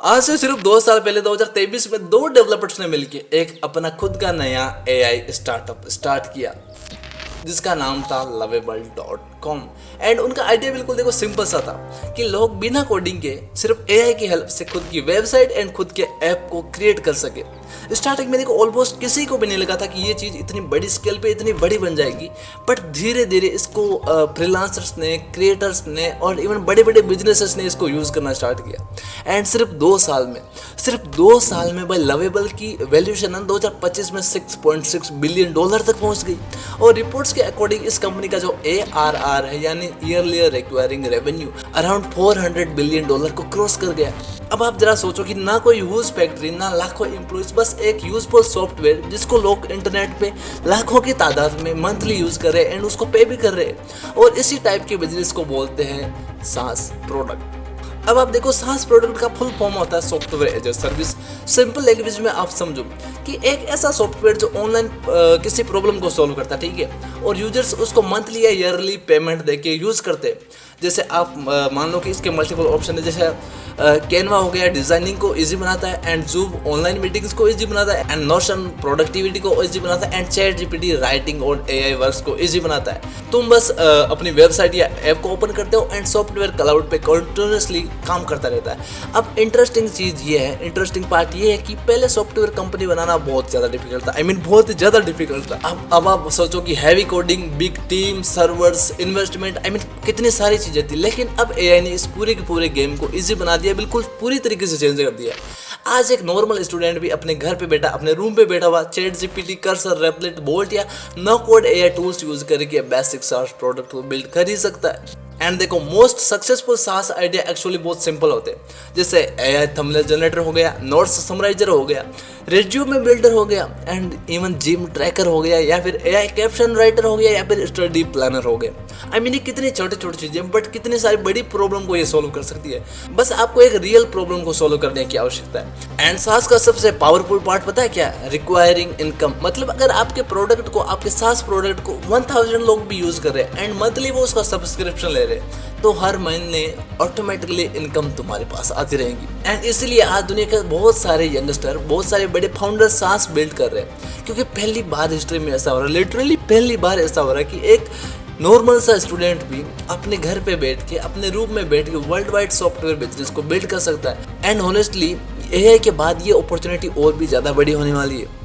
आज से सिर्फ 2 साल पहले 2023 में दो डेवलपर्स ने मिलकर एक अपना खुद का नया एआई स्टार्टअप स्टार्ट किया जिसका नाम था lovable.com। एंड उनका आइडिया बिल्कुल देखो सिंपल सा था कि लोग बिना कोडिंग के सिर्फ एआई की हेल्प से खुद की वेबसाइट एंड खुद के ऐप को क्रिएट कर सके। स्टार्टिंग में देखो ऑलमोस्ट किसी को भी नहीं लगा था कि ये चीज़ इतनी बड़ी स्केल पे इतनी बड़ी बन जाएगी, बट धीरे धीरे इसको फ्रीलांसर्स ने, क्रिएटर्स ने और इवन बड़े बड़े बिजनेसेस ने इसको यूज़ करना स्टार्ट किया। एंड सिर्फ 2 साल में भाई लवेबल की वैल्यूएशन 2025 में $6.6 बिलियन तक पहुंच गई। और रिपोर्ट्स के अकॉर्डिंग इस कंपनी का जो ARR है यानी yearly requiring revenue around $400 billion को क्रॉस कर गया। अब आप जरा सोचो कि ना कोई यूज फैक्ट्री, ना लाखों एम्प्लॉइज, बस एक यूजफुल सॉफ्टवेयर जिसको लोग इंटरनेट पे लाखों की तादाद में मंथली यूज कर रहे हैं एंड उसको पे भी कर रहे हैं। और इसी टाइप के बिजनेस को बोलते हैं सास प्रोडक्ट। अब आप देखो सास प्रोडक्ट का फुल फॉर्म होता है software as a service. Simple language में आप समझो कि एक ऐसा सॉफ्टवेयर जो ऑनलाइन किसी प्रॉब्लम को सॉल्व करता है, ठीक है, और यूजर्स उसको मंथली या ईयरली पेमेंट देके यूज करते हैं। जैसे आप मान लो कि इसके मल्टीपल ऑप्शन है, जैसे कैनवा हो गया डिजाइनिंग को इजी बनाता है, एंड जूम ऑनलाइन मीटिंग्स को इजी बनाता है, एंड नोशन प्रोडक्टिविटी को इजी बनाता है, एंड चैट जीपीटी राइटिंग और एआई वर्क्स को इजी बनाता है। तुम बस अपनी वेबसाइट या ऐप को ओपन करते हो एंड सॉफ्टवेयर क्लाउड पे कंटिन्यूअसली काम करता रहता है। अब इंटरेस्टिंग पार्ट ये है कि पहले सॉफ्टवेयर कंपनी बनाना बहुत ज़्यादा डिफिकल्ट था, बहुत ही ज़्यादा डिफिकल्ट था। अब आप सोचो कि heavy coding, big team, servers, investment, कितनी सारी चीज़ें थी। लेकिन अब एआई ने इस पूरे के पूरे गेम को इजी बना दिया, बिल्कुल पूरी तरीके से चेंज कर दिया। आज एक नॉर्मल स्टूडेंट भी अपने घर पे बैठा, अपने रूम पे बैठा हुआ chat GPT, Cursor, Replit, Bolt या no code AI tools use करके बेसिक सास प्रोडक्ट को बिल्ड कर ही सकता है। एंड देखो most successful SaaS idea actually बहुत सिंपल होते हैं, जैसे एआई थंबनेल जनरेटर हो गया, नोट्स समराइजर हो गया, रिज्यूमे बिल्डर हो गया, एंड इवन जिम ट्रैकर हो गया, या फिर एआई कैप्शन राइटर हो गया, या फिर स्टडी प्लानर हो गया। ये कितनी छोटी छोटी चीजें बट कितनी सारी बड़ी प्रॉब्लम को ये सोल्व कर सकती है। बस आपको एक रियल प्रॉब्लम को सोल्व करने की आवश्यकता है। एंड सास का सबसे पावरफुल पार्ट पता है क्या? Requiring income. मतलब अगर आपके प्रोडक्ट को, आपके सास प्रोडक्ट को 1000 लोग भी यूज कर रहे हैं एंड मंथली वो उसका सब्सक्रिप्शन ले रहे हैं, तो हर महीने ऑटोमेटिकली इनकम तुम्हारे पास आती रहेगी। एंड इसीलिए आज दुनिया के बहुत सारे यंगस्टर, बहुत सारे बड़े फाउंडर सास बिल्ड कर रहे हैं, क्योंकि पहली बार हिस्ट्री में ऐसा हो रहा है, लिटरली पहली बार ऐसा हो रहा है कि एक नॉर्मल सा स्टूडेंट भी अपने घर पे बैठ के, अपने रूम में बैठ के वर्ल्ड वाइड सॉफ्टवेयर बिजनेस को बिल्ड कर सकता है। एंड ऑनेस्टली एआई के बाद ये अपॉर्चुनिटी और भी ज़्यादा बड़ी होने वाली है।